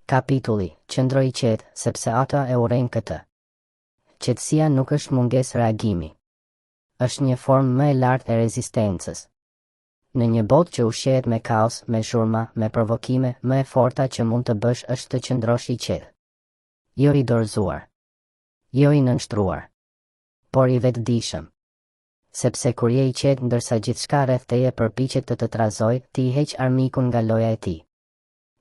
Kapitulli, qëndro i qetë, sepse ata e urrejnë këtë. Qetësia nuk është mungesë reagimi. Është një formë më e lartë e rezistencës. Në një botë që ushqehet me kaos, me shurma, me provokime, më e forta që mund të bësh është të qëndrosh i qetë. Jo i dorëzuar. Jo i nënshtruar. Por i vetëdijshëm. Sepse kur je i qetë ndërsa gjithçka rreth teje përpiqet të trazojë, ti i heq armikun nga loja e tij.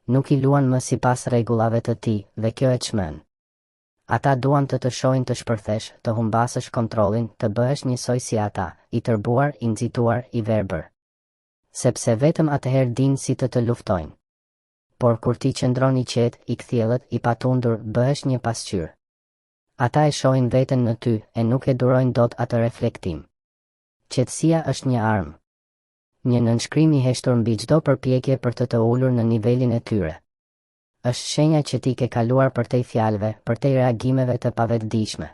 Nuk i luan më sipas rregullave të tij, dhe kjo e çmend. Ata duan të shohin të shpërthesh, të humbasësh kontrollin, të bëhesh njësoj si ata, i tërbuar, i nxituar, i verbër. Sepse vetëm atëherë dinë si të luftojnë. Por kur ti qëndron i qetë, i kthjellët, i patundur, bëhesh një pasqyrë. Ata e shohin veten në ty, e nuk e durojnë dot atë reflektim. Qetësia është një armë. Një nënshkrim i heshtur mbi çdo përpjekje për të ulur në nivelin e tyre. Është shenja që ti ke kaluar përtej fjalëve, përtej reagimeve të pavetëdijshme.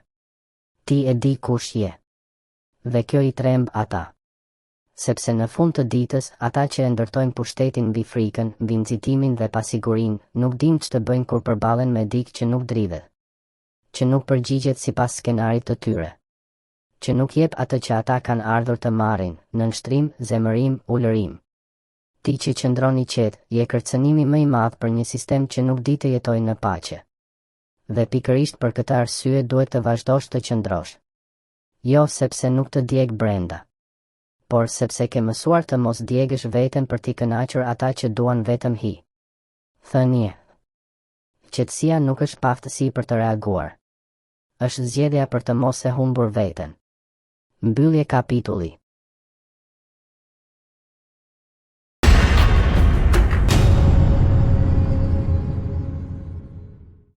Ti e di kush je. Dhe kjo i tremb ata. Sepse në fund të ditës, ata që e ndërtojnë pushtetin mbi frikën, mbi nxitimin dhe pasigurinë, nuk dinë ç'të bëjnë kur përballen me dikë që nuk dridhet. Që nuk përgjigjet sipas skenarit të tyre. Që nuk jep atë që ata kanë ardhur të marrin, nënshtrim, zemërim, ulërim. Ti që qëndron i qetë, je kërcënimi më i madh për një sistem që nuk di të jetojë në paqe. Dhe pikërisht për këtë arsye duhet të vazhdosh të qëndrosh. Jo sepse nuk të djeg brenda, por sepse ke mësuar të mos djegësh veten për t'i kënaqur ata që duan vetëm hi. Thënie. Qetësia nuk është paftësi për të reaguar. Është zgjedhja për të mos e humbur veten. Mbyllje kapitulli.